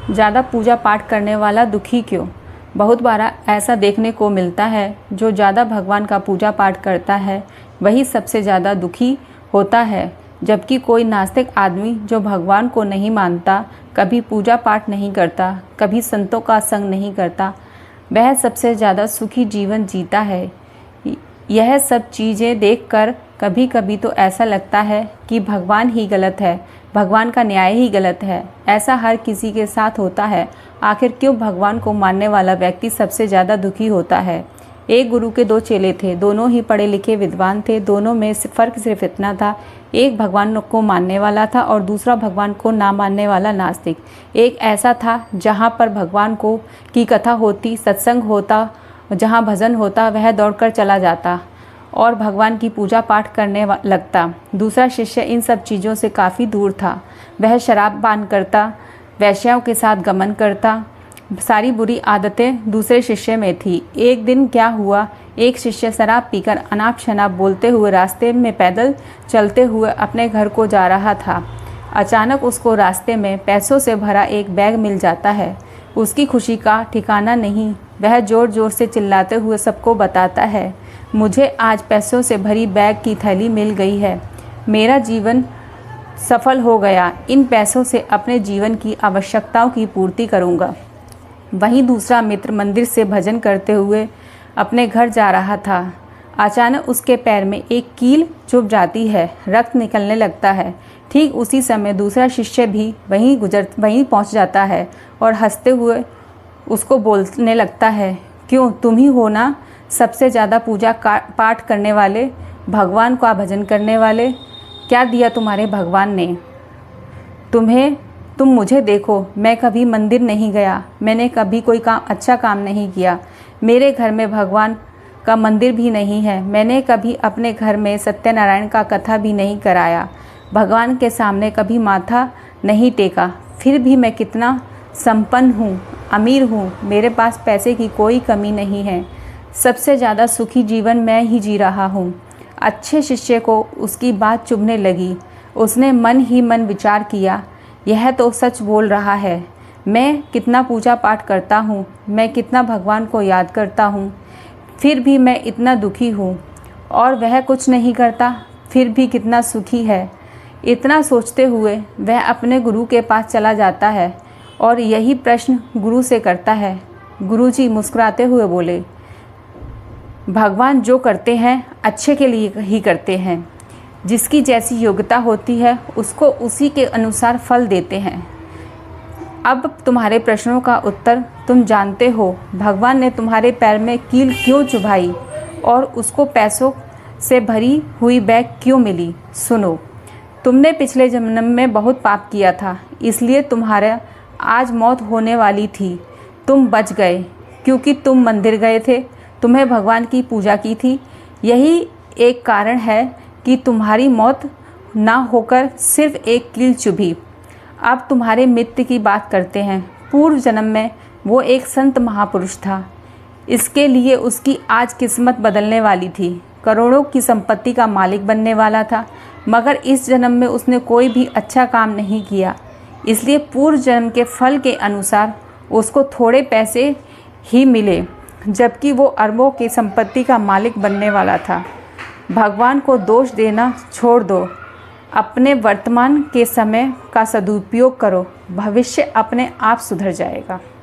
ज़्यादा पूजा पाठ करने वाला दुखी क्यों? बहुत बार ऐसा देखने को मिलता है, जो ज़्यादा भगवान का पूजा पाठ करता है वही सबसे ज़्यादा दुखी होता है, जबकि कोई नास्तिक आदमी जो भगवान को नहीं मानता, कभी पूजा पाठ नहीं करता, कभी संतों का संग नहीं करता, वह सबसे ज़्यादा सुखी जीवन जीता है। यह सब चीज़ें देखकर कभी कभी तो ऐसा लगता है कि भगवान ही गलत है, भगवान का न्याय ही गलत है। ऐसा हर किसी के साथ होता है। आखिर क्यों भगवान को मानने वाला व्यक्ति सबसे ज़्यादा दुखी होता है? एक गुरु के दो चेले थे, दोनों ही पढ़े लिखे विद्वान थे। दोनों में फ़र्क सिर्फ इतना था, एक भगवान को मानने वाला था और दूसरा भगवान को ना मानने वाला नास्तिक। एक ऐसा था जहाँ पर भगवान को की कथा होती, सत्संग होता, जहाँ भजन होता, वह दौड़कर चला जाता और भगवान की पूजा पाठ करने लगता। दूसरा शिष्य इन सब चीज़ों से काफ़ी दूर था। वह शराब पान करता, वैश्याओं के साथ गमन करता, सारी बुरी आदतें दूसरे शिष्य में थी। एक दिन क्या हुआ, एक शिष्य शराब पीकर अनाप शनाप बोलते हुए रास्ते में पैदल चलते हुए अपने घर को जा रहा था। अचानक उसको रास्ते में पैसों से भरा एक बैग मिल जाता है। उसकी खुशी का ठिकाना नहीं। वह ज़ोर ज़ोर से चिल्लाते हुए सबको बताता है, मुझे आज पैसों से भरी बैग की थैली मिल गई है, मेरा जीवन सफल हो गया, इन पैसों से अपने जीवन की आवश्यकताओं की पूर्ति करूँगा। वहीं दूसरा मित्र मंदिर से भजन करते हुए अपने घर जा रहा था। अचानक उसके पैर में एक कील चुभ जाती है, रक्त निकलने लगता है। ठीक उसी समय दूसरा शिष्य भी वहीं पहुंच जाता है और हंसते हुए उसको बोलने लगता है, क्यों, तुम ही हो ना सबसे ज़्यादा पूजा पाठ करने वाले, भगवान का भजन करने वाले? क्या दिया तुम्हारे भगवान ने तुम्हें? तुम मुझे देखो, मैं कभी मंदिर नहीं गया, मैंने कभी कोई अच्छा काम नहीं किया, मेरे घर में भगवान का मंदिर भी नहीं है, मैंने कभी अपने घर में सत्यनारायण का कथा भी नहीं कराया, भगवान के सामने कभी माथा नहीं टेका, फिर भी मैं कितना संपन्न हूँ, अमीर हूँ, मेरे पास पैसे की कोई कमी नहीं है, सबसे ज़्यादा सुखी जीवन मैं ही जी रहा हूँ। अच्छे शिष्य को उसकी बात चुभने लगी। उसने मन ही मन विचार किया, यह तो सच बोल रहा है, मैं कितना पूजा पाठ करता हूँ, मैं कितना भगवान को याद करता हूँ, फिर भी मैं इतना दुखी हूँ, और वह कुछ नहीं करता फिर भी कितना सुखी है। इतना सोचते हुए वह अपने गुरु के पास चला जाता है और यही प्रश्न गुरु से करता है। गुरुजी मुस्कुराते हुए बोले, भगवान जो करते हैं अच्छे के लिए ही करते हैं, जिसकी जैसी योग्यता होती है उसको उसी के अनुसार फल देते हैं। अब तुम्हारे प्रश्नों का उत्तर तुम जानते हो, भगवान ने तुम्हारे पैर में कील क्यों चुभाई और उसको पैसों से भरी हुई बैग क्यों मिली। सुनो, तुमने पिछले जन्म में बहुत पाप किया था, इसलिए तुम्हारा आज मौत होने वाली थी। तुम बच गए क्योंकि तुम मंदिर गए थे, तुम्हें भगवान की पूजा की थी। यही एक कारण है कि तुम्हारी मौत ना होकर सिर्फ एक कील चुभी। अब तुम्हारे मित्र की बात करते हैं। पूर्व जन्म में वो एक संत महापुरुष था, इसके लिए उसकी आज किस्मत बदलने वाली थी। करोड़ों की संपत्ति का मालिक बनने वाला था, मगर इस जन्म में उसने कोई भी अच्छा काम नहीं किया, इसलिए पूर्व जन्म के फल के अनुसार उसको थोड़े पैसे ही मिले, जबकि वो अरबों की संपत्ति का मालिक बनने वाला था। भगवान को दोष देना छोड़ दो, अपने वर्तमान के समय का सदुपयोग करो, भविष्य अपने आप सुधर जाएगा।